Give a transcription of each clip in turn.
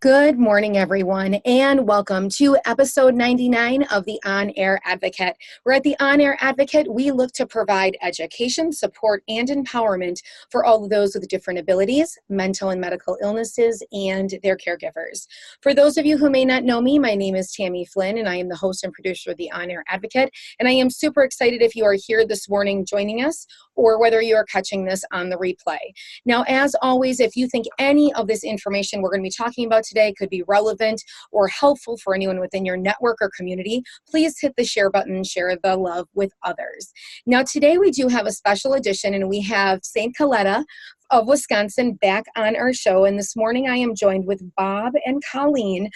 Good morning, everyone, and welcome to episode 99 of the On-Air Advocate. We're at the On-Air Advocate. We look to provide education, support, and empowerment for all of those with different abilities, mental and medical illnesses, and their caregivers. For those of you who may not know me, my name is Tammy Flynn, and I am the host and producer of the On-Air Advocate. And I am super excited if you are here this morning joining us, or whether you are catching this on the replay. Now, as always, if you think any of this information we're going to be talking about today could be relevant or helpful for anyone within your network or community, please hit the share button and share the love with others. Now, today we do have a special edition, and we have St. Coletta of Wisconsin back on our show. And this morning I am joined with Bob and Colleen,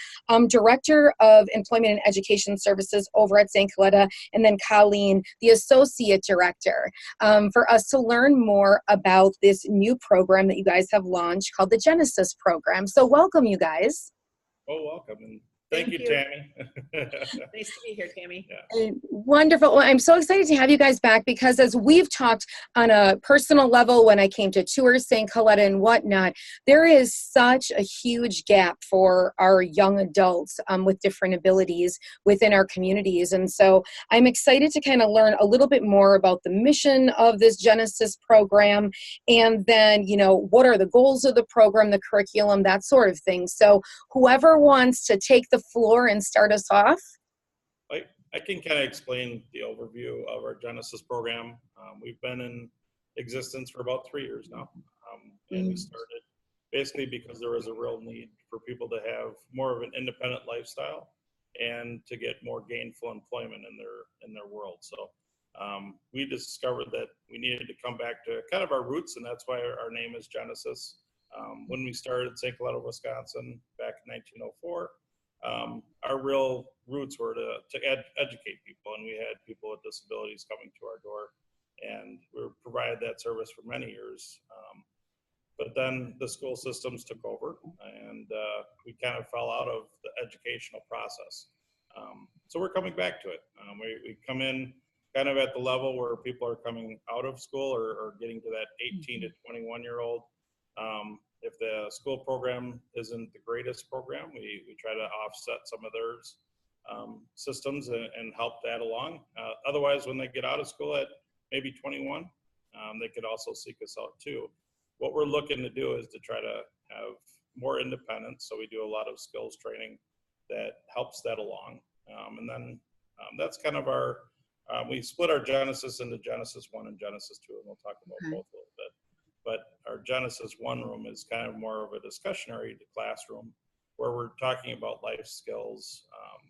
Director of Employment and Education Services over at St. Coletta, and then Colleen, the Associate Director, for us to learn more about this new program that you guys have launched called the Genesis Program. So welcome, you guys. Oh, welcome. And thank you, Tammy. Nice to be here, Tammy. Yeah. Wonderful. Well, I'm so excited to have you guys back because as we've talked on a personal level when I came to tour St. Coletta and whatnot, there is such a huge gap for our young adults with different abilities within our communities. And so I'm excited to kind of learn a little bit more about the mission of this Genesis program, and then, you know, what are the goals of the program, the curriculum, that sort of thing. So whoever wants to take the floor and start us off. I can kind of explain the overview of our Genesis program. We've been in existence for about 3 years now. And we started basically because there was a real need for people to have more of an independent lifestyle and to get more gainful employment in their world. So we discovered that we needed to come back to kind of our roots, and that's why our name is Genesis. When we started St. Coletta of Wisconsin back in 1904, our real roots were to educate people, and we had people with disabilities coming to our door, and we provided that service for many years. But then the school systems took over, and we kind of fell out of the educational process. So we're coming back to it. We come in kind of at the level where people are coming out of school or getting to that 18 to 21-year-old. If the school program isn't the greatest program, we try to offset some of their systems and help that along. Otherwise, when they get out of school at maybe 21, they could also seek us out too. What we're looking to do is to try to have more independence. So we do a lot of skills training that helps that along. And then that's kind of we split our Genesis into Genesis 1 and Genesis 2, and we'll talk about both a little bit. But our Genesis 1 room is kind of more of a discussionary classroom where we're talking about life skills.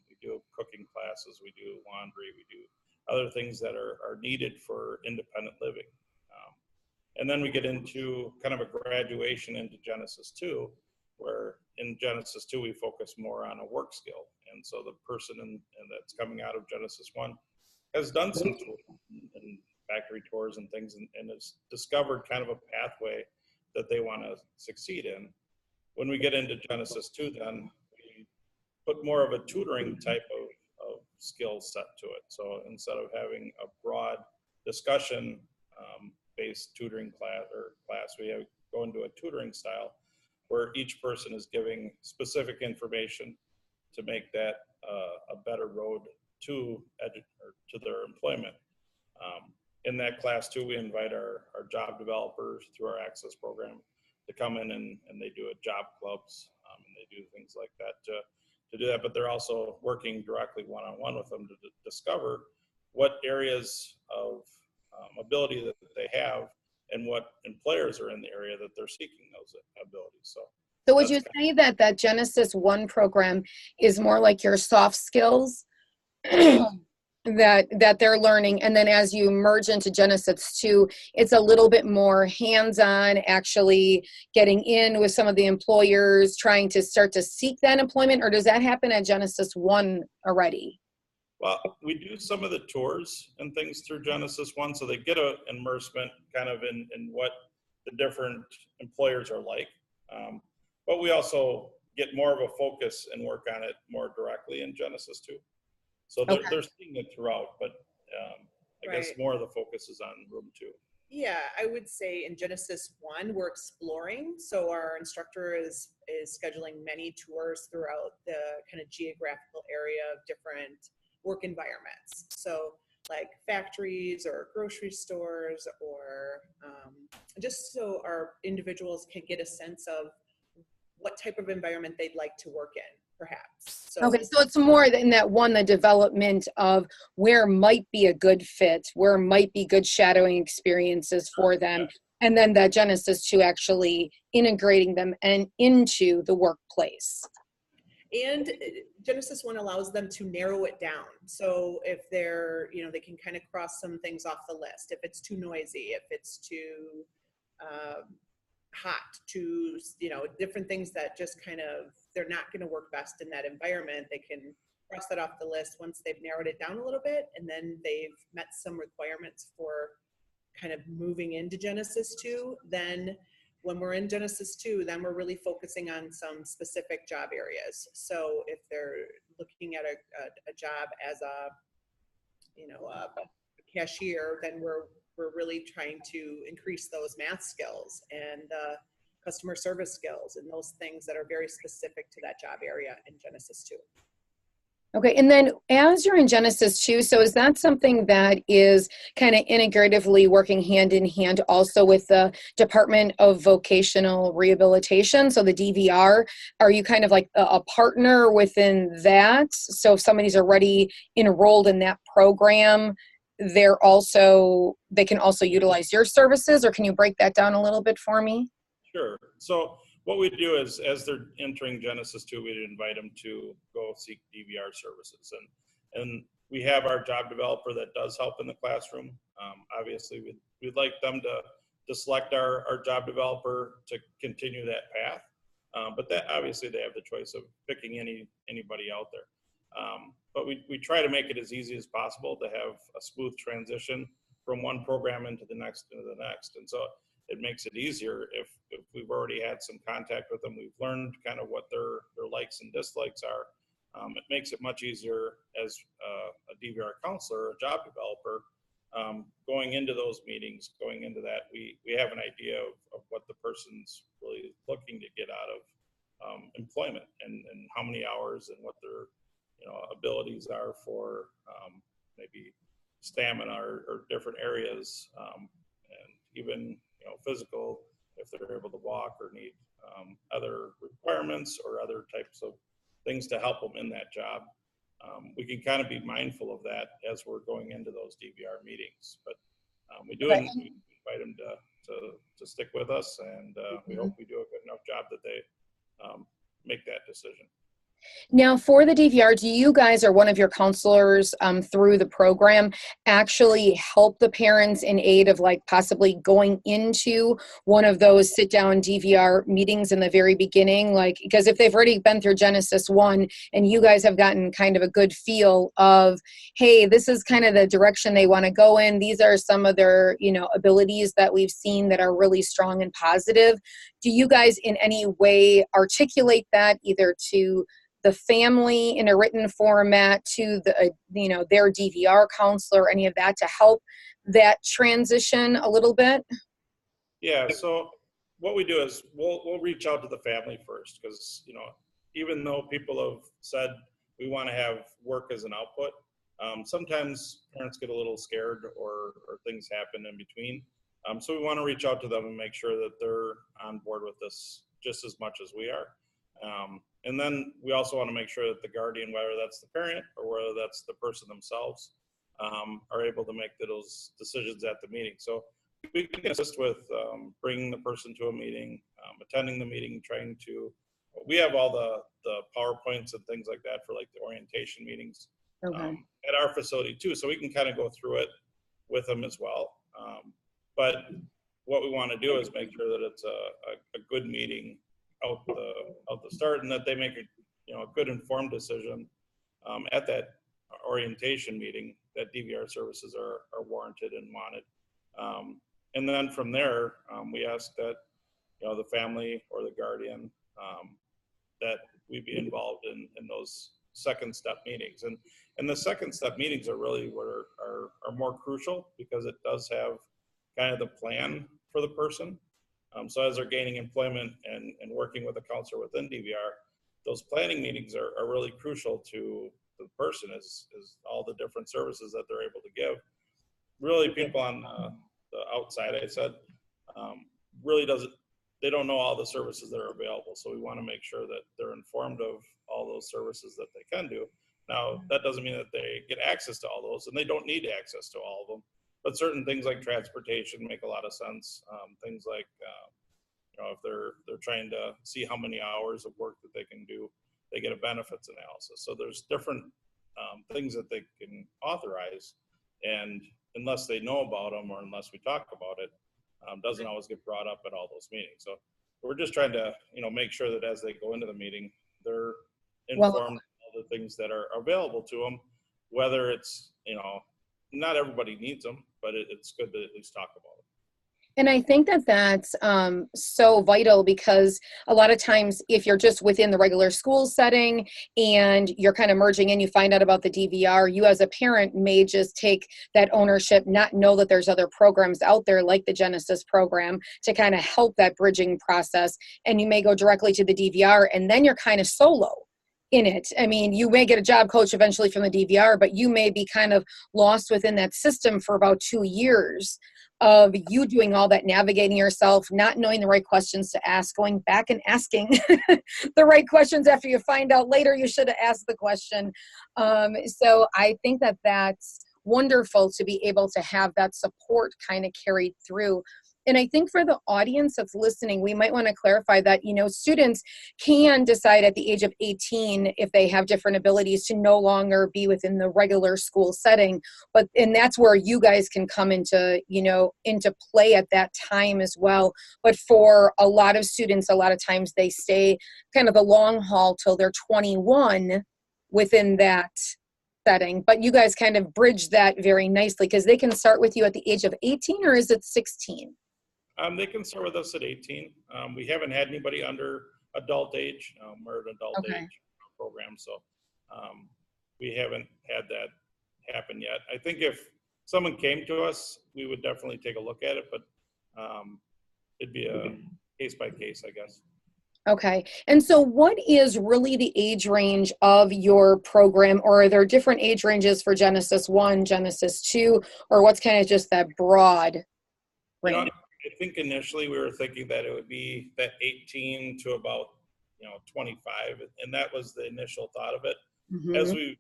We do cooking classes, we do laundry, we do other things that are needed for independent living. And then we get into kind of a graduation into Genesis 2, where in Genesis 2 we focus more on a work skill. And so the person that's coming out of Genesis 1 has done some and factory tours and things, and has discovered kind of a pathway that they want to succeed in. When we get into Genesis 2, then we put more of a tutoring type of skill set to it. So instead of having a broad discussion based tutoring class, we go into a tutoring style where each person is giving specific information to make that a better road to their employment. In that class too, we invite our job developers through our access program to come in and they do a job clubs, and they do things like that to do that. But they're also working directly one-on-one with them to discover what areas of ability that they have and what employers are in the area that they're seeking those abilities. So would you say that Genesis 1 program is more like your soft skills that they're learning, and then as you merge into Genesis 2, it's a little bit more hands-on, actually getting in with some of the employers, trying to start to seek that employment, or does that happen at Genesis 1 already? Well, we do some of the tours and things through Genesis 1, so they get an immersement kind of in what the different employers are like. But we also get more of a focus and work on it more directly in Genesis 2. So they're seeing it throughout, but I guess more of the focus is on room 2. Yeah, I would say in Genesis 1, we're exploring. So our instructor is scheduling many tours throughout the kind of geographical area of different work environments. So like factories or grocery stores or just so our individuals can get a sense of what type of environment they'd like to work in, perhaps. So Okay, so it's more than that one, the development of where might be a good fit, where might be good shadowing experiences for them, and then the Genesis 2 actually integrating them and into the workplace. And Genesis 1 allows them to narrow it down. So if they're, they can kind of cross some things off the list. If it's too noisy, if it's too hot, too, different things that just kind of, they're not going to work best in that environment, they can cross that off the list once they've narrowed it down a little bit, and then they've met some requirements for kind of moving into Genesis 2. Then when we're in Genesis 2, then we're really focusing on some specific job areas. So if they're looking at a job as a cashier, then we're really trying to increase those math skills and customer service skills and those things that are very specific to that job area in Genesis 2. Okay, and then as you're in Genesis 2, so is that something that is kind of integratively working hand in hand also with the Department of Vocational Rehabilitation, so the DVR? Are you kind of like a partner within that? So if somebody's already enrolled in that program, they can also utilize your services, or can you break that down a little bit for me? Sure. So what we do is, as they're entering Genesis 2, we'd invite them to go seek DVR services. And we have our job developer that does help in the classroom. Obviously, we'd like them to select our job developer to continue that path. But that obviously they have the choice of picking anybody out there. But we try to make it as easy as possible to have a smooth transition from one program into the next. And so it makes it easier if we've already had some contact with them. We've learned kind of what their likes and dislikes are. It makes it much easier as a DVR counselor, a job developer, going into those meetings, going into that, we have an idea of what the person's really looking to get out of employment and how many hours and what their abilities are for maybe stamina or different areas, and even physical, if they're able to walk or need other requirements or other types of things to help them in that job. We can kind of be mindful of that as we're going into those DVR meetings, but we do we invite them to stick with us, and we hope we do a good enough job that they make that decision. Now, for the DVR, do you guys or one of your counselors through the program actually help the parents in aid of like possibly going into one of those sit-down DVR meetings in the very beginning? Like, because if they've already been through Genesis 1 and you guys have gotten kind of a good feel of, hey, this is kind of the direction they want to go in, these are some of their, abilities that we've seen that are really strong and positive. Do you guys in any way articulate that either to the family in a written format, to the their DVR counselor, any of that to help that transition a little bit? Yeah, so what we do is we'll reach out to the family first, because even though people have said we want to have work as an output, sometimes parents get a little scared or things happen in between. So we want to reach out to them and make sure that they're on board with this just as much as we are. And then we also want to make sure that the guardian, whether that's the parent or whether that's the person themselves, are able to make those decisions at the meeting. So we can assist with bringing the person to a meeting, attending the meeting, we have all the PowerPoints and things like that for like the orientation meetings at our facility too. So we can kind of go through it with them as well. But what we want to do is make sure that it's a good meeting out the start, and that they make a good informed decision at that orientation meeting that DVR services are warranted and wanted. And then from there, we ask that the family or the guardian that we be involved in those second step meetings. And the second step meetings are really what are more crucial, because it does have kind of the plan for the person. So as they're gaining employment and working with a counselor within DVR, those planning meetings are really crucial to the person is all the different services that they're able to give. Really, people on the outside, I said, really they don't know all the services that are available. So we want to make sure that they're informed of all those services that they can do. Now, that doesn't mean that they get access to all those, and they don't need access to all of them. But certain things like transportation make a lot of sense. Things like, if they're trying to see how many hours of work that they can do, they get a benefits analysis. So there's different things that they can authorize, and unless they know about them or unless we talk about it, doesn't always get brought up at all those meetings. So we're just trying to, make sure that as they go into the meeting, they're informed of all the things that are available to them, whether it's, not everybody needs them, but it's good to at least talk about it. And I think that that's so vital, because a lot of times if you're just within the regular school setting and you're kind of merging in, you find out about the DVR, you as a parent may just take that ownership, not know that there's other programs out there like the Genesis program to kind of help that bridging process. And you may go directly to the DVR and then you're kind of solo in it. I mean, you may get a job coach eventually from the DVR, but you may be kind of lost within that system for about 2 years of you doing all that navigating yourself, not knowing the right questions to ask, going back and asking the right questions after you find out later you should have asked the question. So I think that that's wonderful to be able to have that support kind of carried through. And I think for the audience that's listening, we might want to clarify that, students can decide at the age of 18 if they have different abilities to no longer be within the regular school setting. And that's where you guys can come into play at that time as well. But for a lot of students, a lot of times they stay kind of the long haul till they're 21 within that setting. But you guys kind of bridge that very nicely, because they can start with you at the age of 18, or is it 16? They can start with us at 18. We haven't had anybody under adult age. We're an adult age program, so we haven't had that happen yet. I think if someone came to us, we would definitely take a look at it, but it'd be a case by case, I guess. Okay. And so what is really the age range of your program, or are there different age ranges for Genesis 1, Genesis 2, or what's kind of just that broad range? I think initially we were thinking that it would be that 18 to about 25, and that was the initial thought of it. Mm-hmm. As we've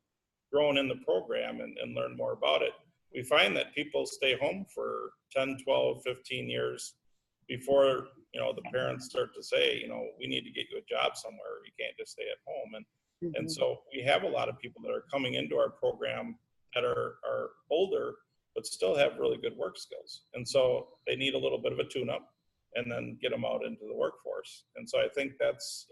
grown in the program and learned more about it, we find that people stay home for 10, 12, 15 years before the parents start to say, we need to get you a job somewhere. You can't just stay at home. And so we have a lot of people that are coming into our program that are older, but still have really good work skills. And so they need a little bit of a tune-up and then get them out into the workforce. And so I think that's,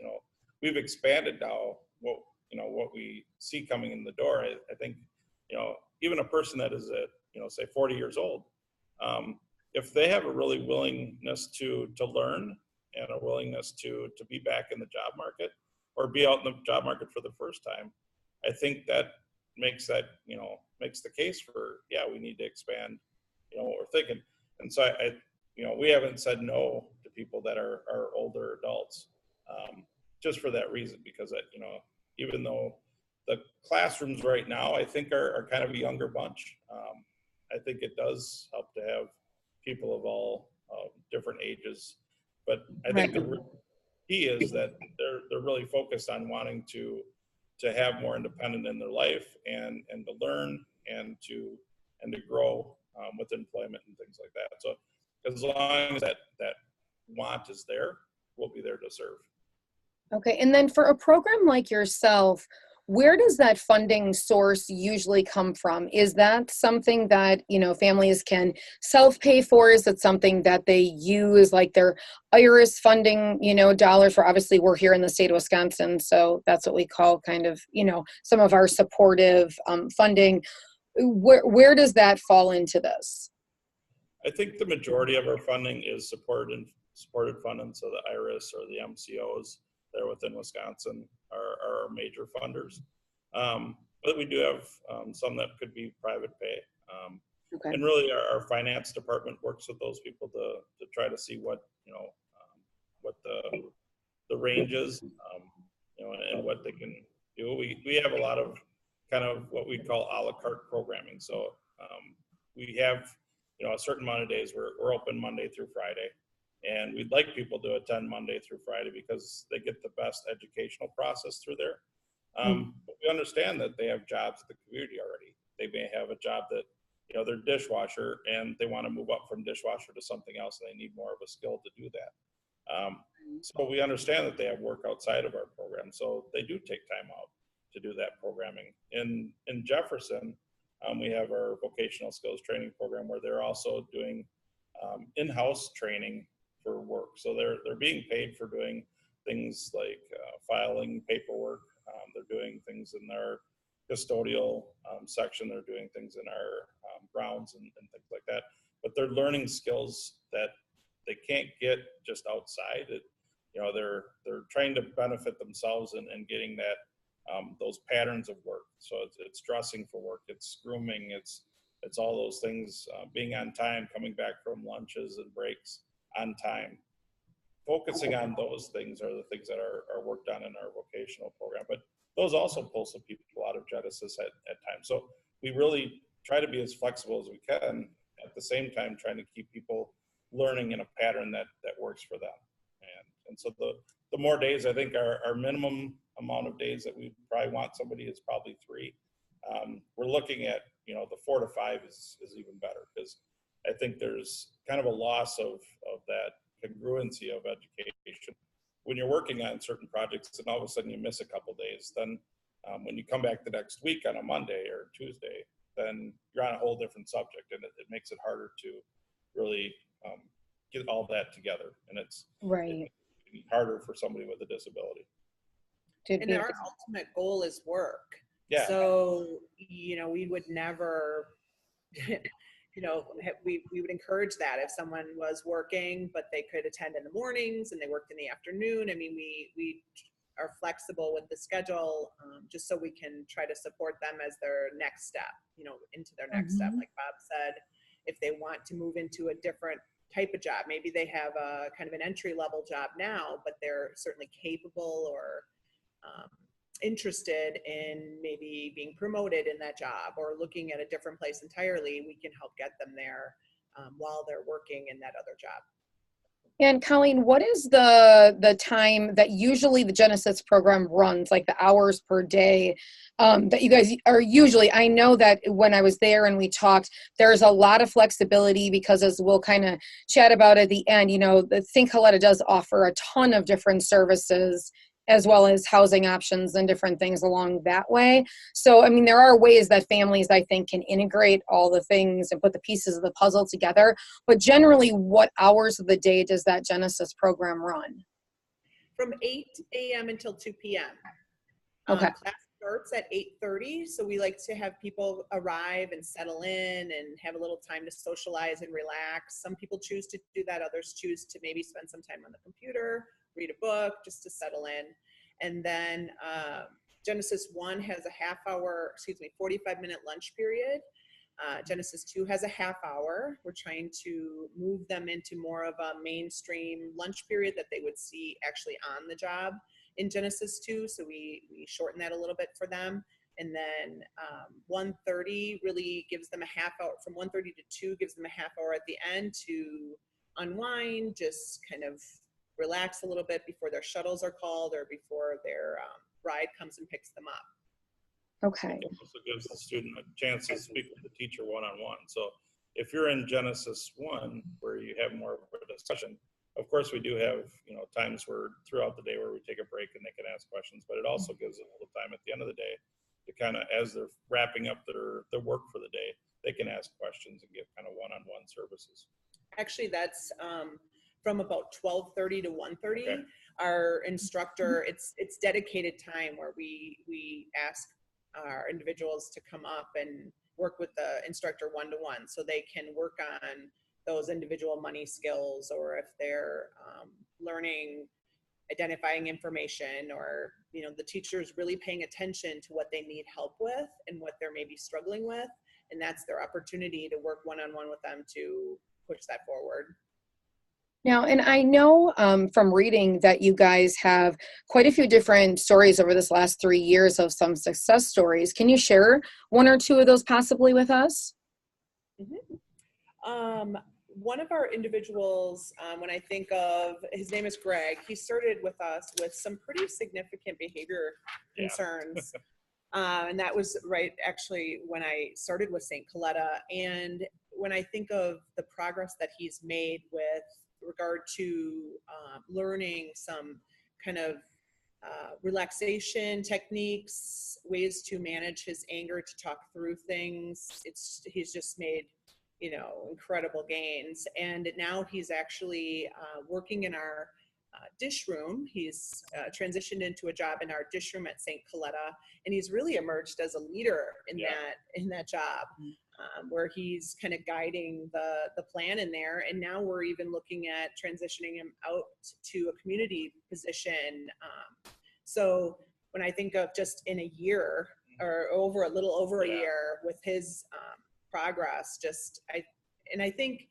we've expanded now what we see coming in the door. I think, even a person that is at, say 40 years old, if they have a really willingness to learn and a willingness to be back in the job market or be out in the job market for the first time, I think that makes the case for, we need to expand, what we're thinking. And so we haven't said no to people that are older adults, just for that reason, because even though the classrooms right now, I think are kind of a younger bunch, I think it does help to have people of all different ages. But I think the key is that they're really focused on wanting to have more independent in their life and to learn and to grow with employment and things like that. So as long as that want is there, we'll be there to serve. Okay. And then for a program like yourself, where does that funding source usually come from? Is that something that, families can self-pay for? Is it something that they use like their IRS funding, dollars for? Obviously, we're here in the state of Wisconsin, so that's what we call kind of, some of our supportive funding. Where does that fall into this? I think the majority of our funding is supported funding, so the IRS or the MCOs that are within Wisconsin are our major funders. But we do have some that could be private pay. Okay. And really our finance department works with those people to try to see what, what the range is, and what they can do. We have a lot of kind of what we call a la carte programming. So we have, a certain amount of days we're open Monday through Friday. And we'd like people to attend Monday through Friday because they get the best educational process through there. But we understand that they have jobs in the community already. They may have a job that, they're dishwasher and they want to move up from dishwasher to something else and they need more of a skill to do that. So we understand that they have work outside of our program. So they do take time out to do that programming. In Jefferson, we have our vocational skills training program where they're also doing in-house training for work. So they're being paid for doing things like filing paperwork. They're doing things in their custodial section. They're doing things in our grounds and things like that. But they're learning skills that they can't get just outside. They're trying to benefit themselves and getting that those patterns of work. So it's dressing for work, it's grooming, it's all those things, being on time, coming back from lunches and breaks on time. Focusing on those things are the things that are worked on in our vocational program. But those also pull some people out of Genesis at times. So we really try to be as flexible as we can, at the same time trying to keep people learning in a pattern that works for them. And so the more days, I think our minimum amount of days that we probably want somebody is probably 3. We're looking at, the 4 to 5 is even better, because I think there's kind of a loss of that congruency of education. When you're working on certain projects and all of a sudden you miss a couple days, then when you come back the next week on a Monday or Tuesday, then you're on a whole different subject, and it makes it harder to really get all that together. And it's harder for somebody with a disability. And our ultimate goal is work. Yeah. So, we would never, we would encourage that if someone was working, but they could attend in the mornings and they worked in the afternoon. I mean, we are flexible with the schedule, just so we can try to support them as their next step, into their next step. Like Bob said, if they want to move into a different type of job, maybe they have a kind of an entry level job now, but they're certainly capable or interested in maybe being promoted in that job or looking at a different place entirely. We can help get them there while they're working in that other job. And Colleen, what is the time that usually the Genesis program runs, like the hours per day that you guys are usually? I know that when I was there and we talked, there's a lot of flexibility because, as we'll kind of chat about at the end, the Think Coletta does offer a ton of different services, as well as housing options and different things along that way. So, I mean, there are ways that families, I think, can integrate all the things and put the pieces of the puzzle together. But generally, what hours of the day does that Genesis program run? From 8 a.m. until 2 p.m. Okay. Class starts at 8:30. So we like to have people arrive and settle in and have a little time to socialize and relax. Some people choose to do that. Others choose to maybe spend some time on the computer, read a book, just to settle in. And then Genesis 1 has a 45-minute lunch period. Genesis 2 has a half hour. We're trying to move them into more of a mainstream lunch period that they would see actually on the job in Genesis 2. So we shorten that a little bit for them. And then 1:30 really gives them a half hour. From 1:30 to 2 gives them a half hour at the end to unwind, just kind of relax a little bit before their shuttles are called or before their ride comes and picks them up. Okay. It also gives the student a chance to speak with the teacher one-on-one. So if you're in Genesis 1, where you have more of a discussion, of course we do have, times where throughout the day where we take a break and they can ask questions, but it also gives them a little time at the end of the day to kind of, as they're wrapping up their work for the day, they can ask questions and get kind of one-on-one services. Actually, that's from about 12:30 to 1:30. Okay. Our instructor, it's dedicated time where we ask our individuals to come up and work with the instructor one-to-one, so they can work on those individual money skills, or if they're learning identifying information, or the teacher's really paying attention to what they need help with and what they're maybe struggling with, and that's their opportunity to work one-on-one with them to push that forward. Now, and I know from reading that you guys have quite a few different stories over this last 3 years of some success stories. Can you share one or two of those possibly with us? Mm-hmm. One of our individuals, when I think of, his name is Greg, he started with us with some pretty significant behavior concerns. And that was right actually when I started with St. Coletta. And when I think of the progress that he's made with regard to learning some kind of relaxation techniques, ways to manage his anger, to talk through things, he's just made, incredible gains. And now he's actually working in our dish room. He's transitioned into a job in our dish room at St. Coletta, and he's really emerged as a leader in that job, where he's kind of guiding the plan in there. And now we're even looking at transitioning him out to a community position. So when I think of just in a year or a little over a year with his progress, I think,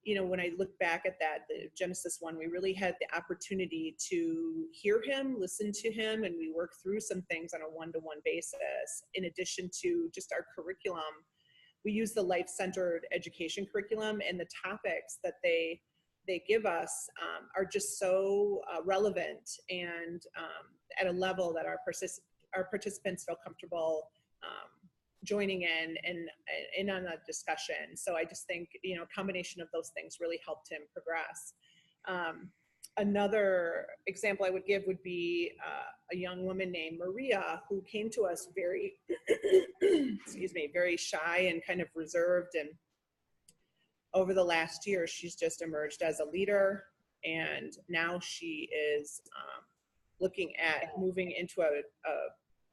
when I look back at that, the Genesis one, we really had the opportunity to hear him, listen to him, and we work through some things on a one-to-one basis. In addition to just our curriculum, we use the life-centered education curriculum, and the topics that they give us are just so relevant and at a level that our participants feel comfortable joining in on a discussion. So I just think, a combination of those things really helped him progress. Another example I would give would be a young woman named Maria, who came to us very, very shy and kind of reserved. And over the last year, she's just emerged as a leader. And now she is looking at moving into a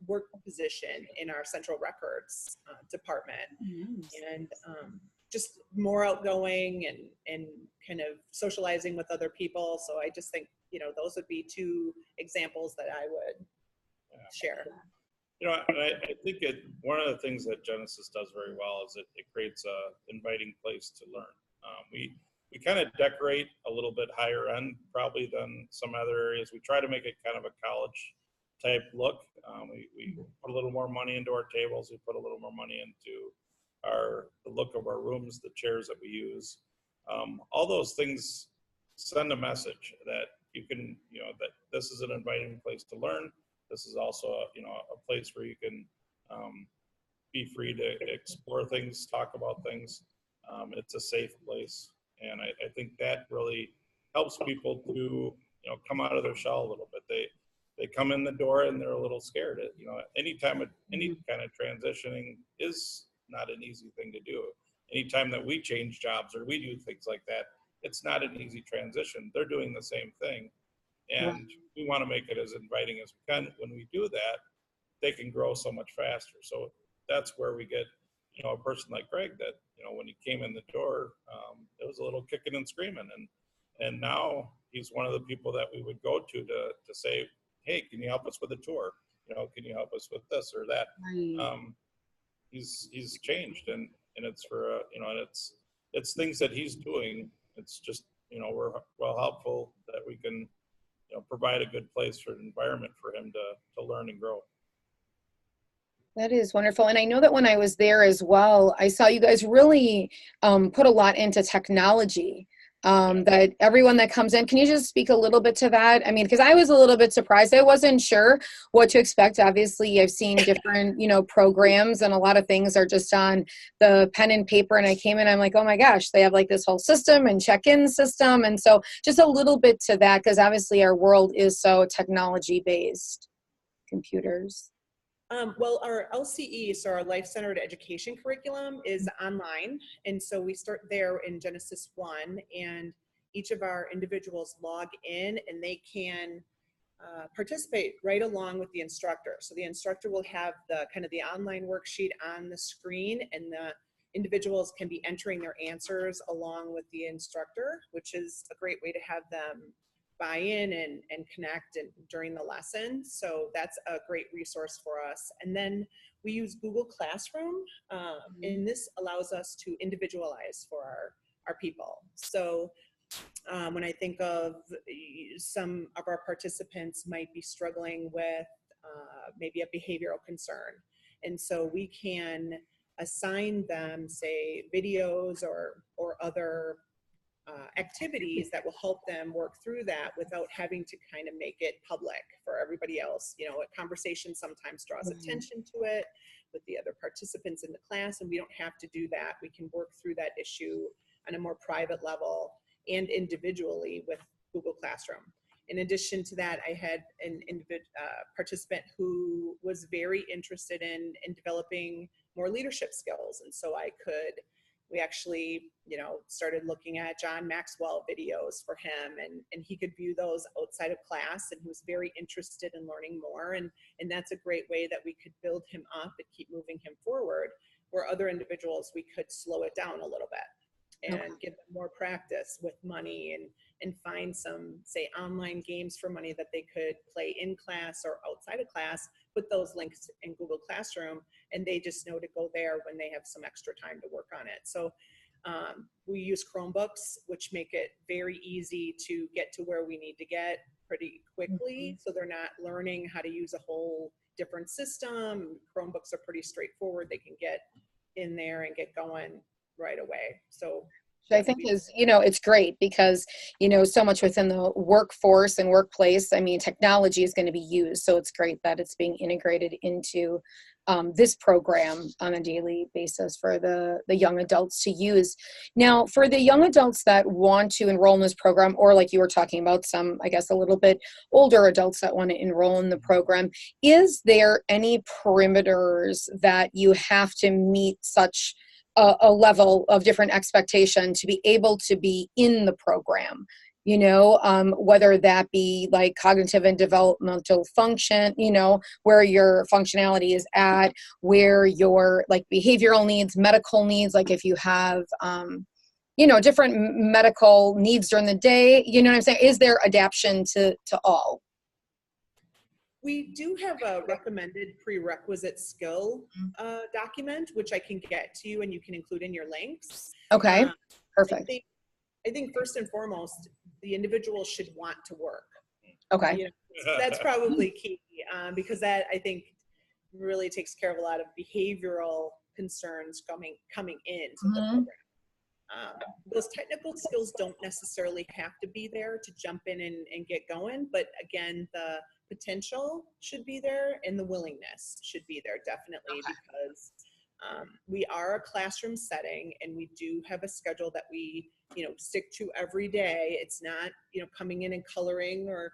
work position in our central records department. And just more outgoing and kind of socializing with other people. So I just think, those would be two examples that I would share. I think one of the things that Genesis does very well is it creates a inviting place to learn. We kind of decorate a little bit higher end probably than some other areas. We try to make it kind of a college type look. We put a little more money into our tables. We put a little more money into the look of our rooms, the chairs that we use. All those things send a message that you can, that this is an inviting place to learn. This is also a place where you can be free to explore things, talk about things. It's a safe place, and I think that really helps people to come out of their shell a little bit. They come in the door and they're a little scared. Any kind of transitioning is not an easy thing to do. Anytime that we change jobs or we do things like that, it's not an easy transition. They're doing the same thing, and we want to make it as inviting as we can. When we do that, they can grow so much faster. So that's where we get, a person like Greg that, when he came in the door, it was a little kicking and screaming, and now he's one of the people that we would go to say, hey, can you help us with a tour? Can you help us with this or that? He's changed, and it's for and it's things that he's doing. It's just we're well helpful that we can provide a good place for an environment for him to learn and grow. That is wonderful. And I know that when I was there as well, I saw you guys really put a lot into technology. That everyone that comes in, can you just speak a little bit to that? I mean, because I was a little bit surprised. I wasn't sure what to expect. Obviously, I've seen different, programs, and a lot of things are just on the pen and paper. And I came in, I'm like, oh my gosh, they have like this whole system and check-in system. And so just a little bit to that, because obviously our world is so technology-based, computers. Well, our LCE, so our life-centered education curriculum, is online. And so we start there in Genesis 1, and each of our individuals log in and they can participate right along with the instructor. So the instructor will have the kind of the online worksheet on the screen, and the individuals can be entering their answers along with the instructor, which is a great way to have them buy in and connect during the lesson. So that's a great resource for us. And then we use Google Classroom, and this allows us to individualize for our people. So when I think of some of our participants might be struggling with maybe a behavioral concern. And so we can assign them, say, videos or other activities that will help them work through that without having to kind of make it public for everybody else. You know, a conversation sometimes draws attention to it with the other participants in the class, and we don't have to do that. We can work through that issue on a more private level and individually with Google Classroom. In addition to that, I had an participant who was very interested in developing more leadership skills. And so we actually, you know, started looking at John Maxwell videos for him, and he could view those outside of class, and he was very interested in learning more. And that's a great way that we could build him up and keep moving him forward, where other individuals, we could slow it down a little bit and give them more practice with money and find some, say, online games for money that they could play in class or outside of class, put those links in Google Classroom, and they just know to go there when they have some extra time to work on it. So we use Chromebooks, which make it very easy to get to where we need to get pretty quickly. So they're not learning how to use a whole different system. Chromebooks are pretty straightforward. They can get in there and get going right away. So I think is, you know, it's great because, you know, so much within the workforce and workplace, I mean, technology is going to be used. So it's great that it's being integrated into this program on a daily basis for the young adults to use. Now, for the young adults that want to enroll in this program, or like you were talking about, some, I guess, a little bit older adults that want to enroll in the program, is there any perimeters that you have to meet such a level of different expectation to be able to be in the program, you know, whether that be like cognitive and developmental function, you know, where your functionality is at, where your like behavioral needs, medical needs, like if you have, you know, different medical needs during the day, you know what I'm saying? Is there adaptation to all? We do have a recommended prerequisite skill document, which I can get to you and you can include in your links. Okay, perfect. I think first and foremost, the individual should want to work. Okay. You know, that's probably key because that, I think, really takes care of a lot of behavioral concerns coming into the program. Those technical skills don't necessarily have to be there to jump in and get going, but again, the potential should be there and the willingness should be there definitely, because we are a classroom setting and we do have a schedule that we, you know, stick to every day. It's not, you know, coming in and coloring or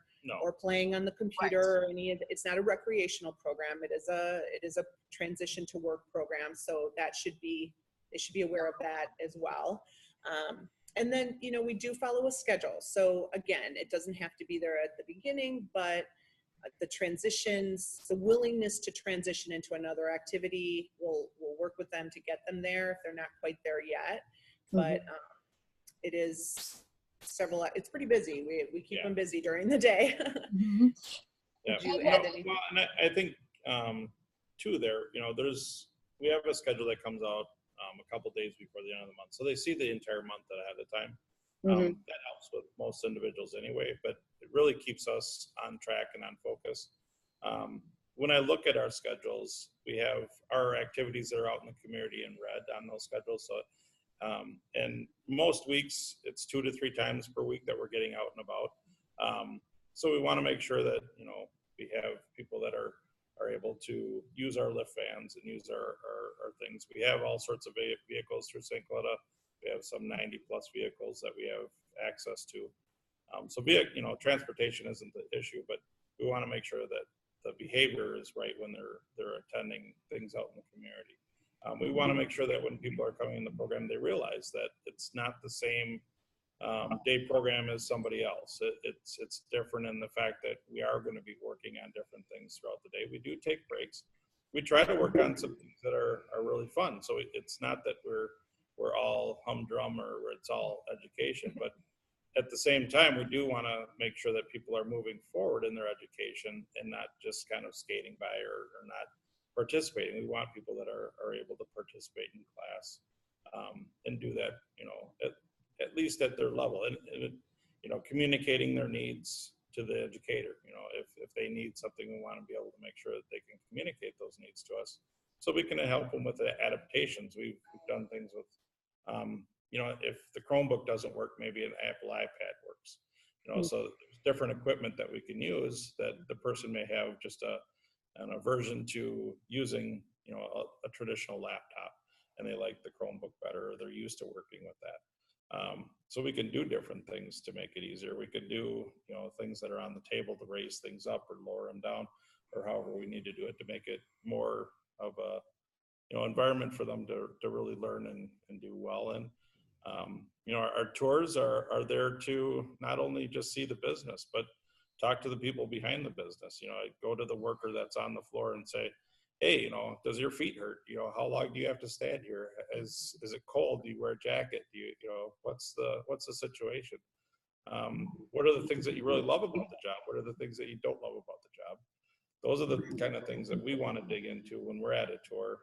playing on the computer or any of it's not a recreational program. It is a transition to work program. So they should be aware of that as well. And then, you know, we do follow a schedule. So again, it doesn't have to be there at the beginning, but the transitions, the willingness to transition into another activity, we'll work with them to get them there if they're not quite there yet. But it is it's pretty busy. We keep them busy during the day. Yeah. Well, and I think too there, you know, we have a schedule that comes out a couple days before the end of the month. So they see the entire month ahead of time. That helps with most individuals anyway, but it really keeps us on track and on focus. When I look at our schedules, we have our activities that are out in the community in red on those schedules. So, and most weeks it's 2 to 3 times per week that we're getting out and about. So we want to make sure that, you know, we have people that are able to use our lift vans and use our things. We have all sorts of vehicles through St. Coletta. We have some 90 plus vehicles that we have access to. So you know, transportation isn't the issue, but we want to make sure that the behavior is right when they're attending things out in the community. We want to make sure that when people are coming in the program, they realize that it's not the same day program as somebody else. It's different in the fact that we are going to be working on different things throughout the day. We do take breaks. We try to work on some things that are really fun. So it's not that we're all humdrum or it's all education, but at the same time, we do want to make sure that people are moving forward in their education and not just kind of skating by or not participating. We want people that are able to participate in class and do that, at least at their level, and communicating their needs to the educator. If they need something, we want to be able to make sure that they can communicate those needs to us, so we can help them with the adaptations. We've done things with, if the Chromebook doesn't work, maybe an Apple iPad works. So there's different equipment that we can use that the person may have just an aversion to using, a traditional laptop, and they like the Chromebook better, or they're used to working with that. So we can do different things to make it easier. We could do, things that are on the table to raise things up or lower them down, or however we need to do it to make it more of a, environment for them to really learn and do well in. Our tours are there to not only just see the business, but talk to the people behind the business. I go to the worker that's on the floor and say, hey, does your feet hurt? How long do you have to stand here? Is it cold? Do you wear a jacket? Do you, what's the situation? What are the things that you really love about the job? What are the things that you don't love about the job? Those are the kind of things that we want to dig into when we're at a tour.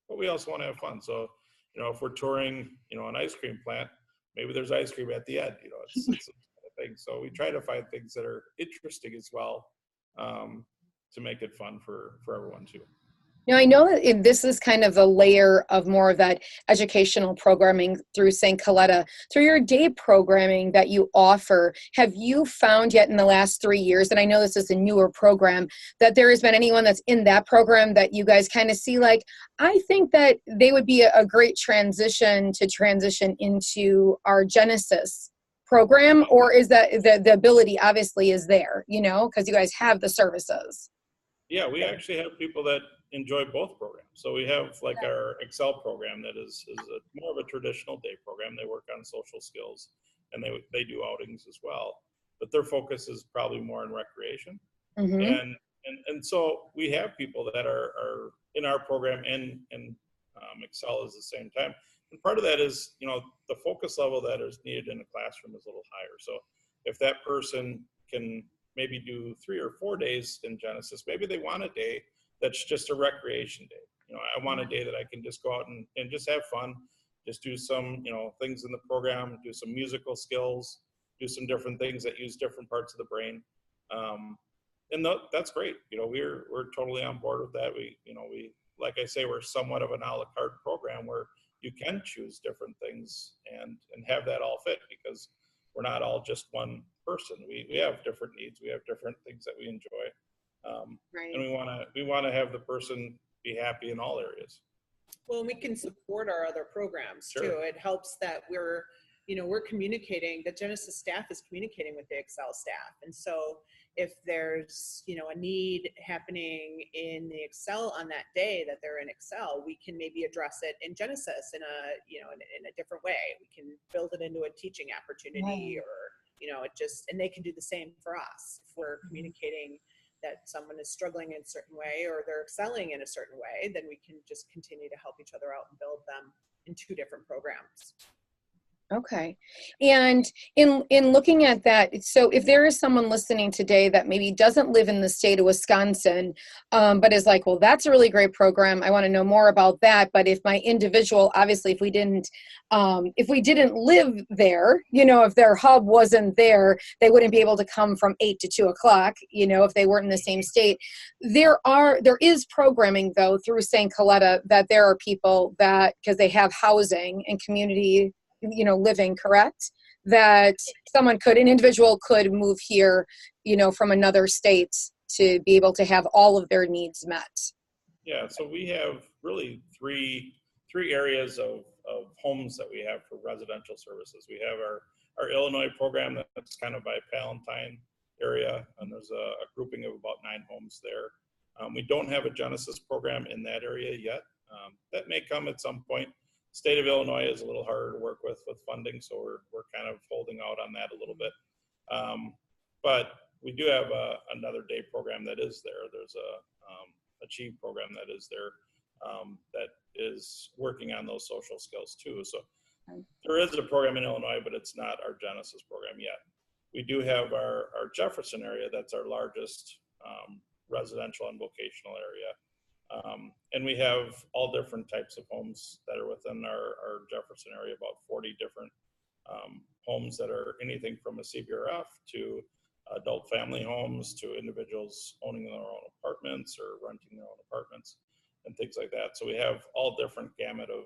But we also want to have fun. So, if we're touring, an ice cream plant, maybe there's ice cream at the end, it's kind of thing. So we try to find things that are interesting as well, to make it fun for everyone too. Now, I know that this is kind of a layer of more of that educational programming through St. Coletta. Through your day programming that you offer, have you found yet in the last 3 years, and I know this is a newer program, that there has been anyone that's in that program that you guys kind of see like, I think that they would be a great transition into our Genesis program? Or is that the ability obviously is there, because you guys have the services? Yeah, we actually have people that enjoy both programs. So we have like our Excel program that is more of a traditional day program. They work on social skills, and they do outings as well, but their focus is probably more on recreation. Mm-hmm. And so we have people that are in our program and Excel at the same time. And part of that is, the focus level that is needed in a classroom is a little higher. So if that person can maybe do 3 or 4 days in Genesis, maybe they want a day that's just a recreation day. I want a day that I can just go out and just have fun, just do some, things in the program, do some musical skills, do some different things that use different parts of the brain. And that's great. We're totally on board with that. We like I say, we're somewhat of an a la carte program where you can choose different things and have that all fit, because we're not all just one person. We have different needs. We have different things that we enjoy. Right. And we want to have the person be happy in all areas. Well, we can support our other programs too. It helps that we're communicating, the Genesis staff is communicating with the Excel staff. And so if there's, a need happening in the Excel on that day that they're in Excel, we can maybe address it in Genesis in a different way. We can build it into a teaching opportunity, or, and they can do the same for us. If we're communicating that someone is struggling in a certain way or they're excelling in a certain way, then we can just continue to help each other out and build them in 2 different programs. Okay. And in looking at that, so if there is someone listening today that maybe doesn't live in the state of Wisconsin, but is like, well, that's a really great program, I want to know more about that. But if my individual, obviously, if we didn't live there, if their hub wasn't there, they wouldn't be able to come from 8 to 2 o'clock, if they weren't in the same state. There is programming though through St. Coletta that there are people that, because they have housing and community living, correct? That an individual could move here, from another state to be able to have all of their needs met. Yeah, so we have really three areas of homes that we have for residential services. We have our Illinois program that's kind of by Palatine area, and there's a grouping of about 9 homes there. We don't have a Genesis program in that area yet. That may come at some point. State of Illinois is a little harder to work with funding, so we're kind of holding out on that a little bit. But we do have another day program that is there. There's a Achieve program that is there that is working on those social skills too. So There is a program in Illinois, but it's not our Genesis program yet. We do have our Jefferson area. That's our largest residential and vocational area. And we have all different types of homes that are within our Jefferson area, about 40 different homes that are anything from a CBRF to adult family homes to individuals owning their own apartments or renting their own apartments and things like that. So we have all different gamut of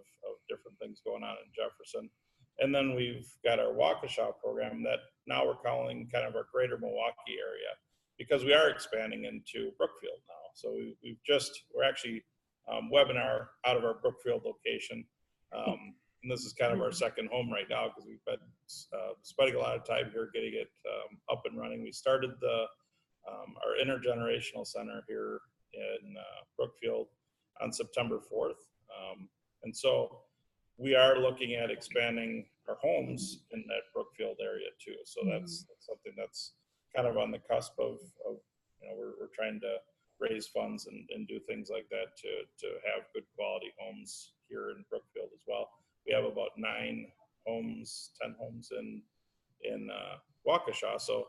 different things going on in Jefferson. And then we've got our Waukesha program that now we're calling kind of our greater Milwaukee area, because we are expanding into Brookfield now. So we're actually webinar out of our Brookfield location. And this is kind of our second home right now, because we've been spending a lot of time here getting it up and running. We started our intergenerational center here in Brookfield on September 4th. And so we are looking at expanding our homes in that Brookfield area too. So that's something that's kind of on the cusp of we're trying to raise funds and do things like that to have good quality homes here in Brookfield as well. We have about 10 homes in Waukesha. So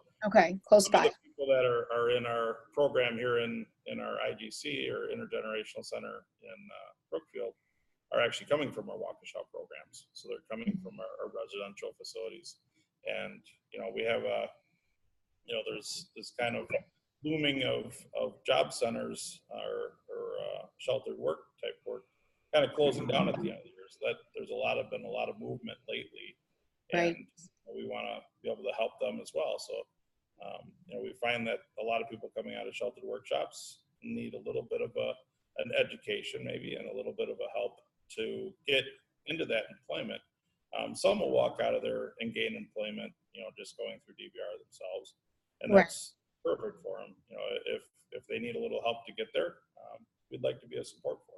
close by. the people that are in our program here in our IGC or Intergenerational Center in Brookfield are actually coming from our Waukesha programs. So they're coming from our residential facilities. And, we have there's this kind of booming of job centers or sheltered work type work kind of closing down at the end of the year. So that there's been a lot of movement lately. And we want to be able to help them as well. So, we find that a lot of people coming out of sheltered workshops need a little bit of an education maybe and a little bit of a help to get into that employment. Some will walk out of there and gain employment, just going through DVR themselves. And that's perfect for them. If they need a little help to get there, we'd like to be a support for them.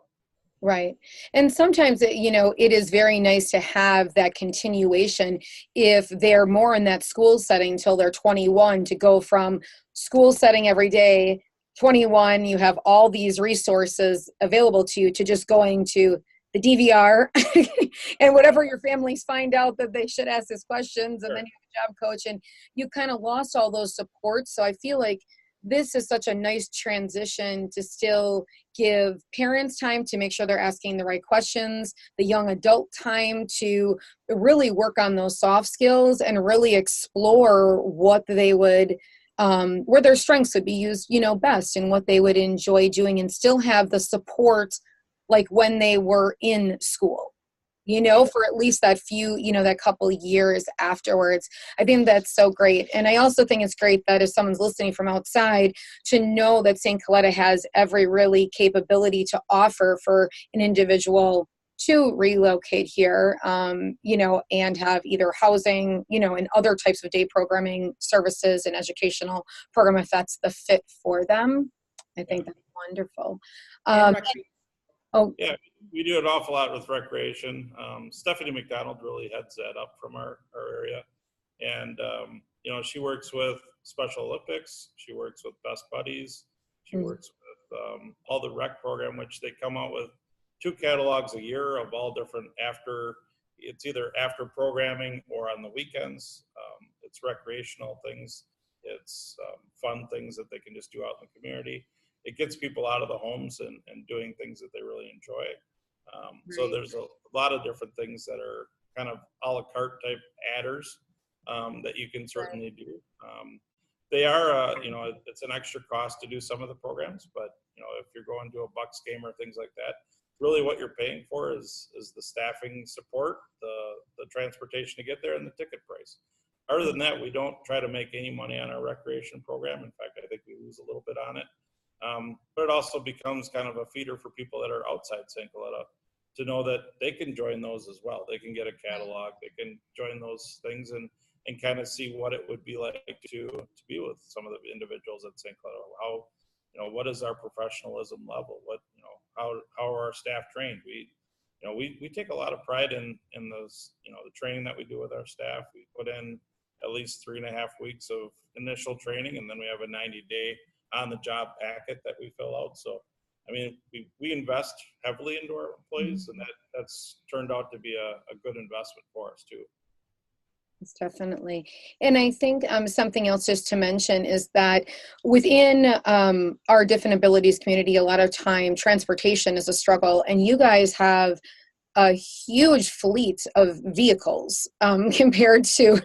Right. And sometimes, it is very nice to have that continuation if they're more in that school setting till they're 21, to go from school setting every day, 21, you have all these resources available to you, to just going to the DVR and whatever your families find out that they should ask these questions, and then you have a job coach, and you kind of lost all those supports. So I feel like this is such a nice transition to still give parents time to make sure they're asking the right questions, the young adult time to really work on those soft skills and really explore what they would, where their strengths would be used, best, and what they would enjoy doing, and still have the support like when they were in school, for at least that few, that couple years afterwards. I think that's so great. And I also think it's great that if someone's listening from outside, to know that St. Coletta has every really capability to offer for an individual to relocate here, and have either housing, and other types of day programming services and educational program if that's the fit for them. I think that's wonderful. Yeah, we do an awful lot with recreation. Stephanie McDonald really heads that up from our area. And, she works with Special Olympics. She works with Best Buddies. She works with all the rec program, which they come out with 2 catalogs a year of all different it's either after programming or on the weekends. It's recreational things. It's fun things that they can just do out in the community. It gets people out of the homes and doing things that they really enjoy. So there's a lot of different things that are kind of a la carte type adders that you can certainly do. They are, it's an extra cost to do some of the programs, but if you're going to a Bucks game or things like that, really what you're paying for is the staffing support, the transportation to get there, and the ticket price. Other than that, we don't try to make any money on our recreation program. In fact, I think we lose a little bit on it. But it also becomes kind of a feeder for people that are outside St. Coletta to know that they can join those as well. They can get a catalog, they can join those things and kind of see what it would be like to be with some of the individuals at St. Coletta. How, what is our professionalism level? What, how are our staff trained? We take a lot of pride in those, the training that we do with our staff. We put in at least 3.5 weeks of initial training, and then we have a 90-day on the job packet that we fill out. So I mean, we invest heavily into our employees, and that's turned out to be a good investment for us too. It's definitely. And I think something else just to mention is that within our different abilities community, a lot of time transportation is a struggle, and you guys have a huge fleet of vehicles compared to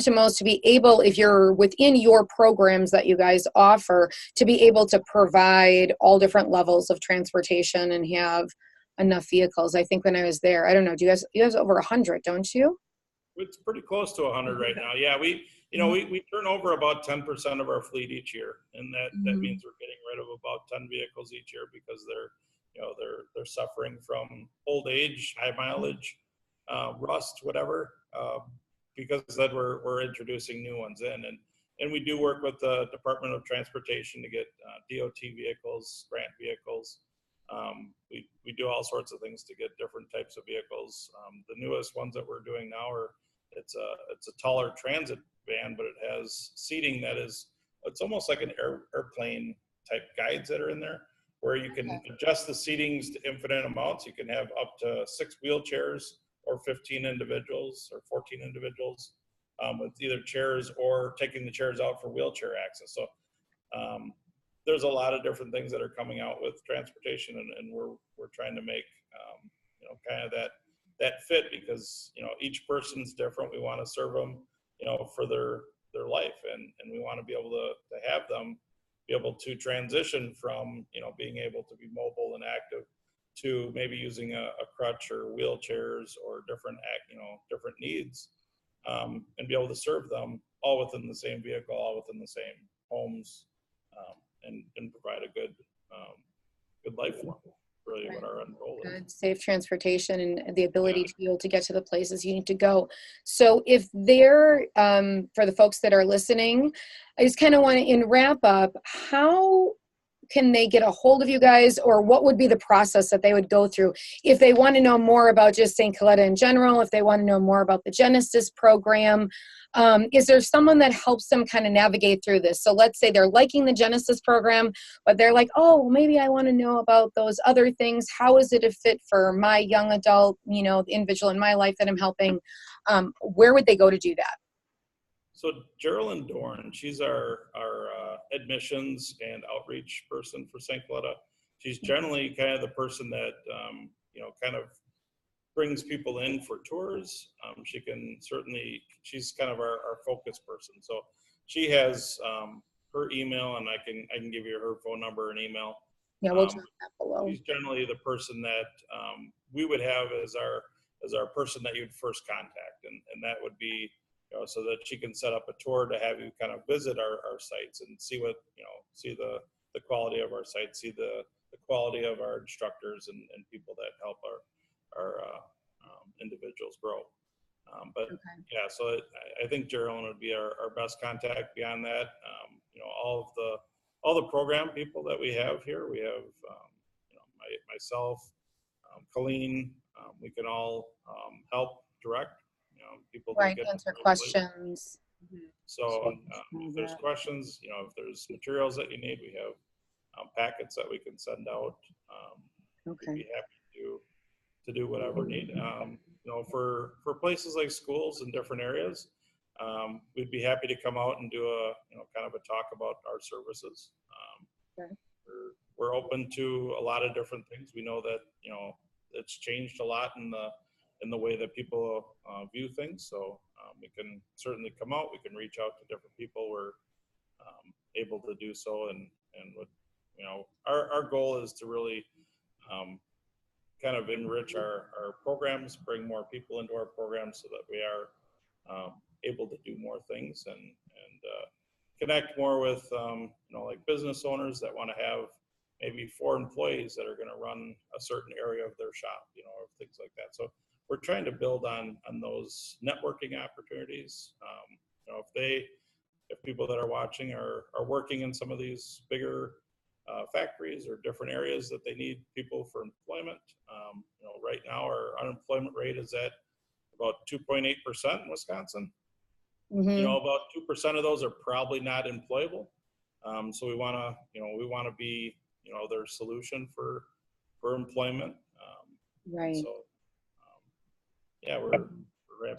most, to be able, if you're within your programs that you guys offer, to be able to provide all different levels of transportation and have enough vehicles. I think when I was there, I don't know, you guys over 100, don't you? It's pretty close to 100 right now. Yeah, we turn over about 10% of our fleet each year, and that means we're getting rid of about 10 vehicles each year because they're suffering from old age, high mileage, rust, whatever. Because then we're introducing new ones in, and we do work with the Department of Transportation to get DOT vehicles, grant vehicles. We do all sorts of things to get different types of vehicles. The newest ones that we're doing now it's a taller transit van, but it has seating it's almost like an airplane type guides that are in there, where you can adjust the seatings to infinite amounts. You can have up to 6 wheelchairs or 15 individuals or 14 individuals with either chairs or taking the chairs out for wheelchair access. So there's a lot of different things that are coming out with transportation, and we're trying to make kind of that fit, because each person's different. We want to serve them for their life, and we want to be able to have them be able to transition from being able to be mobile and active to maybe using a crutch or wheelchairs or different needs, and be able to serve them all within the same vehicle, all within the same homes, and provide a good life for them. Really, what our end goal is. Good, safe transportation and the ability to be able to get to the places you need to go. So if they're, for the folks that are listening, I just kind of want to, in wrap up, how can they get a hold of you guys, or what would be the process that they would go through if they want to know more about just St. Coletta in general, if they want to know more about the Genesis program? Is there someone that helps them kind of navigate through this? So let's say they're liking the Genesis program, but they're like, oh, maybe I want to know about those other things. How is it a fit for my young adult, the individual in my life that I'm helping? Where would they go to do that? So Geraldine Dorn, she's our admissions and outreach person for St. Coletta. She's generally kind of the person that kind of brings people in for tours. She's kind of our focus person. So she has her email, and I can give you her phone number and email. Yeah, we'll drop that below. She's generally the person that we would have as our person that you'd first contact, and that would be so that she can set up a tour to have you kind of visit our sites and see see the quality of our sites, see the quality of our instructors and people that help our individuals grow. So I think Geraldine would be our best contact. Beyond that, all the program people that we have here, we have myself, Colleen, we can all help direct people to get answer questions. So if there's questions, if there's materials that you need, we have packets that we can send out. We'd be happy to do whatever need. For places like schools in different areas, we'd be happy to come out and do a kind of a talk about our services. We're open to a lot of different things. We know that it's changed a lot in the way that people view things. So we can certainly come out. We can reach out to different people. We're able to do so, and our goal is to really kind of enrich our programs, bring more people into our programs so that we are able to do more things and connect more with like business owners that want to have maybe 4 employees that are going to run a certain area of their shop, or things like that. So we're trying to build on those networking opportunities. If people that are watching are working in some of these bigger factories or different areas that they need people for employment, right now our unemployment rate is at about 2.8% in Wisconsin. About 2% of those are probably not employable. So we want to be their solution for employment. Right. So, yeah, we're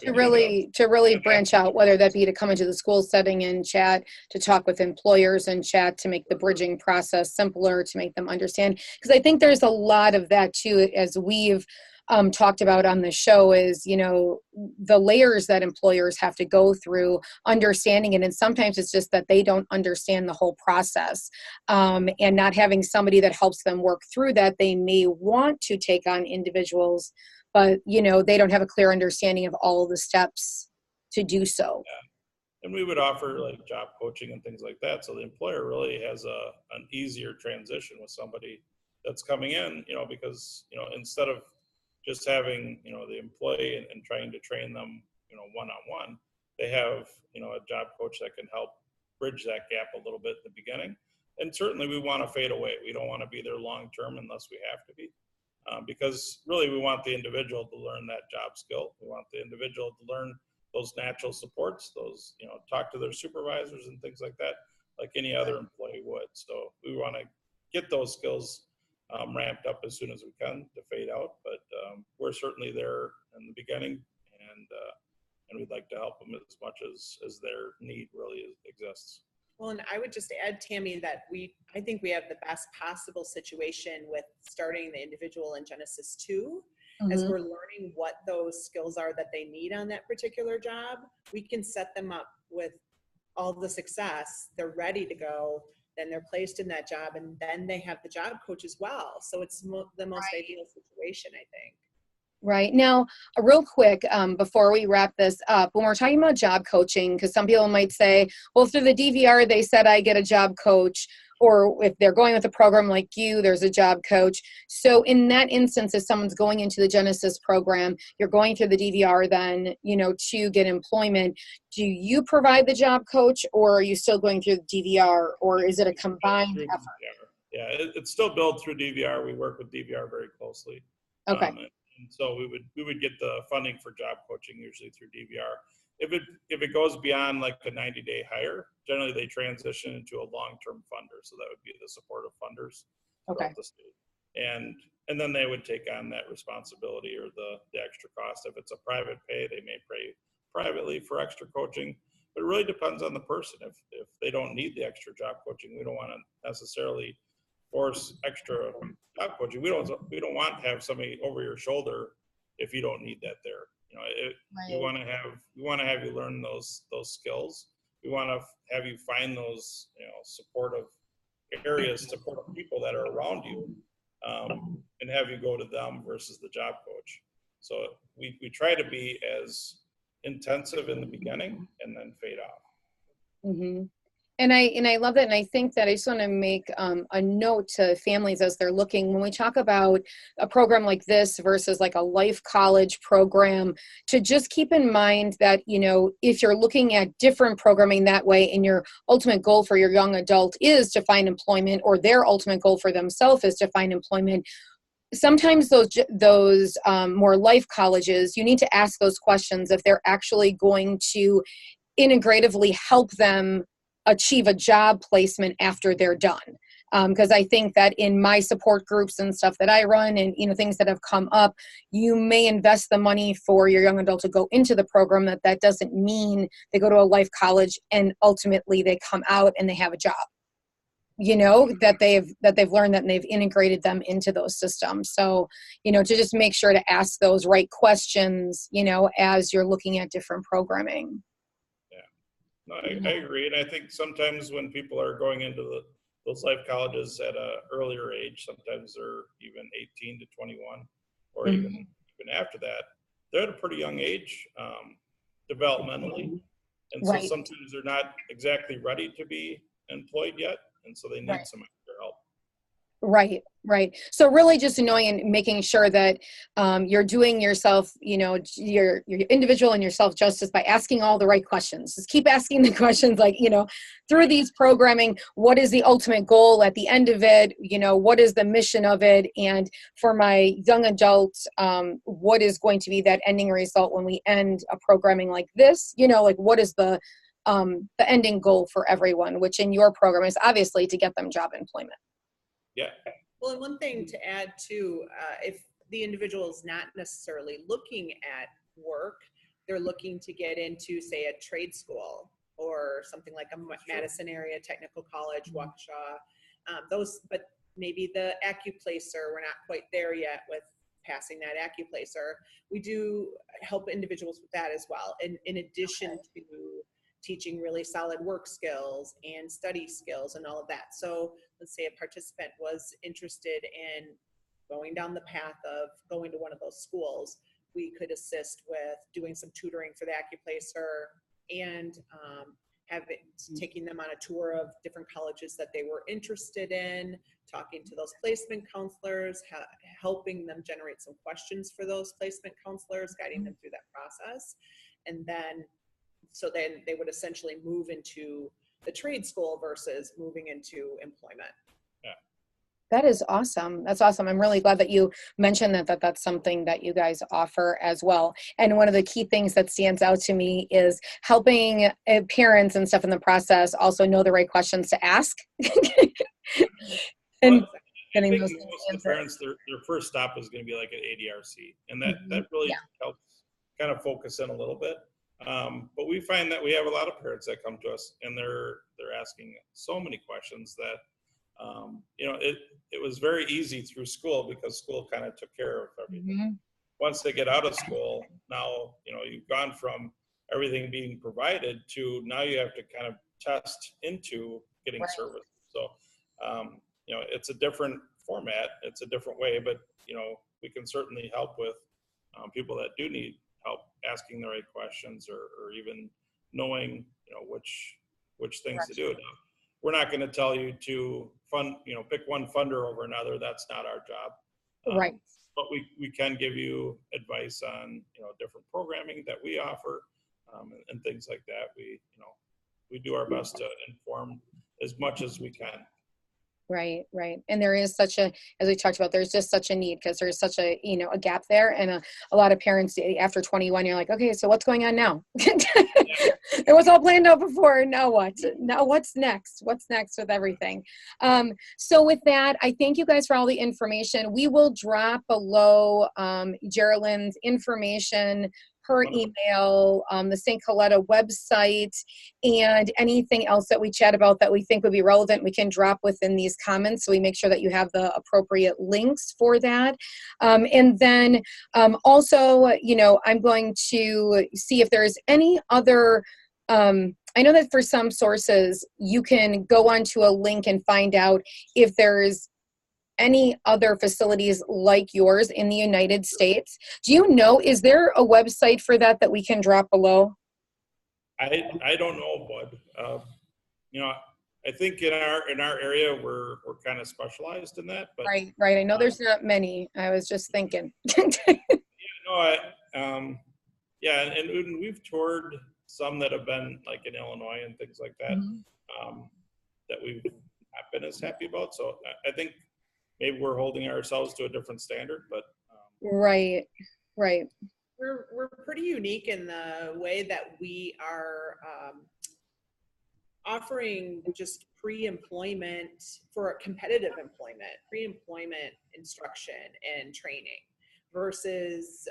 To really branch out, whether that be to come into the school setting and chat, to talk with employers and chat, to make the bridging process simpler, to make them understand. Because I think there's a lot of that too, as we've talked about on the show, is, the layers that employers have to go through understanding it. And sometimes it's just that they don't understand the whole process, and not having somebody that helps them work through that. They may want to take on individuals, but they don't have a clear understanding of all of the steps to do so. Yeah. And we would offer like job coaching and things like that, so the employer really has an easier transition with somebody that's coming in, because instead of just having the employee and trying to train them one-on-one, they have a job coach that can help bridge that gap a little bit in the beginning. And certainly we want to fade away. We don't want to be there long term unless we have to be. Because really we want the individual to learn that job skill. We want the individual to learn those natural supports, those, talk to their supervisors and things like that, like any other employee would. So we want to get those skills ramped up as soon as we can to fade out. But we're certainly there in the beginning, and we'd like to help them as much as their need really exists. Well, and I would just add, Tammy, that I think we have the best possible situation with starting the individual in Genesis 2. As we're learning what those skills are that they need on that particular job, we can set them up with all the success. They're ready to go, then they're placed in that job, and then they have the job coach as well. So it's the most ideal situation, I think. Right. Now, real quick, before we wrap this up, when we're talking about job coaching, because some people might say, well, through the DVR, they said I get a job coach, or if they're going with a program like you, there's a job coach. So in that instance, if someone's going into the Genesis program, you're going through the DVR then, to get employment. Do you provide the job coach, or are you still going through the DVR, or is it a combined effort? Yeah, it's still billed through DVR. We work with DVR very closely. Okay. And so we would get the funding for job coaching usually through DVR. If it goes beyond like a 90-day hire, generally they transition into a long-term funder. So that would be the supportive funders throughout the state. And then they would take on that responsibility or the extra cost. If it's a private pay, they may pay privately for extra coaching. But it really depends on the person. If they don't need the extra job coaching, we don't want to necessarily force extra job coaching. We don't want to have somebody over your shoulder if you don't need that there. We want to have you learn those skills. We want to have you find those supportive areas, supportive people that are around you, and have you go to them versus the job coach. So we try to be as intensive in the beginning and then fade off. Mm-hmm. And I love that. And I think that I just want to make a note to families as they're looking, when we talk about a program like this versus like a life college program, to just keep in mind that, if you're looking at different programming that way and your ultimate goal for your young adult is to find employment, or their ultimate goal for themselves is to find employment, sometimes those more life colleges, you need to ask those questions if they're actually going to integratively help them achieve a job placement after they're done. Because I think that in my support groups and stuff that I run, and things that have come up, you may invest the money for your young adult to go into the program. That doesn't mean they go to a life college and ultimately they come out and they have a job. That they've learned that and they've integrated them into those systems. So, to just make sure to ask those right questions, as you're looking at different programming. No, I agree. And I think sometimes when people are going into those life colleges at an earlier age, sometimes they're even 18 to 21, or even after that, they're at a pretty young age developmentally. And so sometimes they're not exactly ready to be employed yet. And so they need some extra help. Right. So really just knowing and making sure that you're doing yourself, your individual and yourself justice by asking all the right questions. Just keep asking the questions like, through these programming, what is the ultimate goal at the end of it? What is the mission of it? And for my young adults, what is going to be that ending result when we end a programming like this? What is the ending goal for everyone, which in your program is obviously to get them job employment. Yeah. Well, and one thing to add too, if the individual is not necessarily looking at work, they're looking to get into, say, a trade school or something like a Madison area technical college, Waukesha, but maybe the AccuPlacer, we're not quite there yet with passing that AccuPlacer. We do help individuals with that as well. And in addition to teaching really solid work skills and study skills and all of that. So let's say a participant was interested in going down the path of going to one of those schools. We could assist with doing some tutoring for the AccuPlacer and taking them on a tour of different colleges that they were interested in, talking to those placement counselors, helping them generate some questions for those placement counselors, guiding them through that process. And then they would essentially move into the trade school versus moving into employment. Yeah. That is awesome. That's awesome. I'm really glad that you mentioned that's something that you guys offer as well. And one of the key things that stands out to me is helping parents and stuff in the process also know the right questions to ask. And getting those most of the parents, their first stop is going to be like an ADRC, and that really helps kind of focus in a little bit. But we find that we have a lot of parents that come to us, and they're asking so many questions that it was very easy through school because school kind of took care of everything. Once they get out of school, now you've gone from everything being provided to now you have to kind of test into getting service. So it's a different format, it's a different way, but we can certainly help with people that do need help asking the right questions or even knowing which things to do. Now, we're not going to tell you to pick one funder over another. That's not our job. Right. But we can give you advice on different programming that we offer and things like that. We do our best to inform as much as we can. Right. And there is as we talked about, there's just such a need because there's such a gap there. And a lot of parents after 21, you're like, okay, so what's going on now? It was all planned out before. Now what? Now what's next? What's next with everything? So with that, I thank you guys for all the information. We will drop below Geraldine's information, her email, the St. Coletta website, and anything else that we chat about that we think would be relevant, we can drop within these comments so we make sure that you have the appropriate links for that. And then also, I'm going to see if there's any other, I know that for some sources, you can go onto a link and find out if there's any other facilities like yours in the United States. Do you know, is there a website for that we can drop below? I don't know, Bud. I think in our area we're kind of specialized in that. But right. I know there's not many. I was just thinking. And we've toured some that have been like in Illinois and things like that, that we've not been as happy about. So I think maybe we're holding ourselves to a different standard, but right. We're pretty unique in the way that we are offering just pre-employment for competitive employment, pre-employment instruction and training versus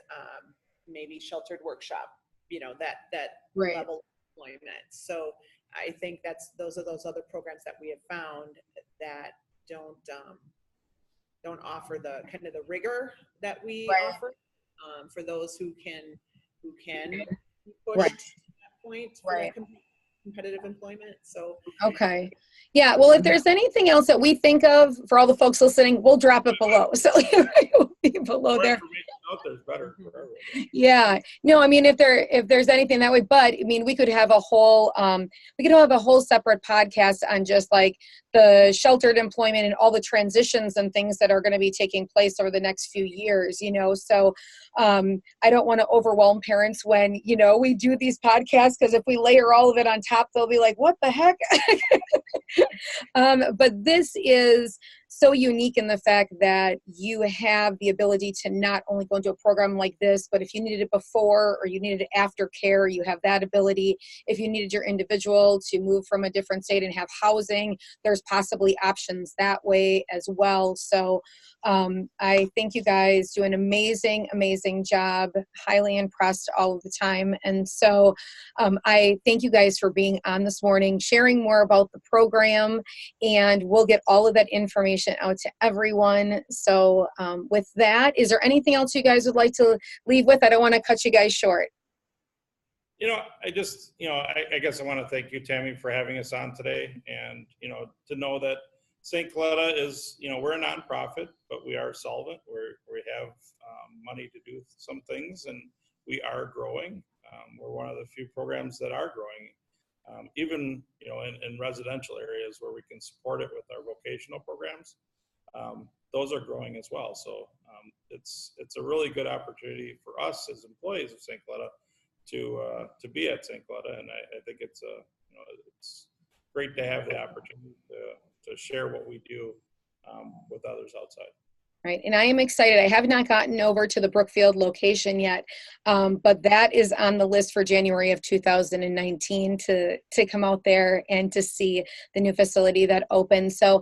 maybe sheltered workshop, that level of employment. So I think those are those other programs that we have found that don't offer the kind of the rigor that we offer for those who can be pushed to that point for that competitive employment. So okay. Yeah, well, if there's anything else that we think of for all the folks listening, we'll drop it below. So it will be below there. Out there's better. Yeah. No, I mean, if there's anything that way, but I mean, we could have a whole separate podcast on just like the sheltered employment and all the transitions and things that are going to be taking place over the next few years, So I don't want to overwhelm parents when, we do these podcasts, because if we layer all of it on top, they'll be like, what the heck? But this is so unique in the fact that you have the ability to not only go into a program like this, but if you needed it before or you needed it after care, you have that ability. If you needed your individual to move from a different state and have housing, there's possibly options that way as well. So I think you guys do an amazing, amazing job. Highly impressed all of the time. And so I thank you guys for being on this morning, sharing more about the program, and we'll get all of that information out to everyone. So with that, is there anything else you guys would like to leave with? I don't want to cut you guys short. I just, I guess I want to thank you, Tammy, for having us on today, and, to know that St. Coletta is, we're a nonprofit, but we are solvent. We have money to do some things, and we are growing. We're one of the few programs that are growing, even, in residential areas where we can support it with our vocational programs. Those are growing as well. So it's a really good opportunity for us as employees of St. Coletta to be at St. Coletta, and I think it's it's great to have the opportunity to share what we do with others outside. Right. And I am excited. I have not gotten over to the Brookfield location yet, but that is on the list for January of 2019 to come out there and to see the new facility that opened. So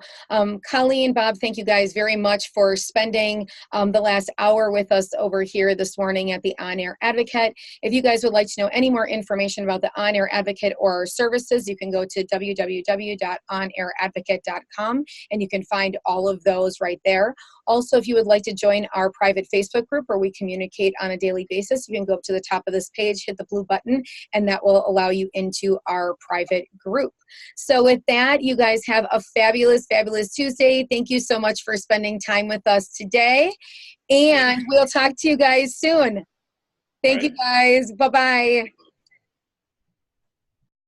Colleen, Bob, thank you guys very much for spending the last hour with us over here this morning at the On Air Advocate. If you guys would like to know any more information about the On Air Advocate or our services, you can go to www.onairadvocate.com and you can find all of those right there. Also, if you would like to join our private Facebook group where we communicate on a daily basis, you can go up to the top of this page, hit the blue button, and that will allow you into our private group. So with that, you guys have a fabulous, fabulous Tuesday. Thank you so much for spending time with us today. And we'll talk to you guys soon. Thank you guys. Bye-bye.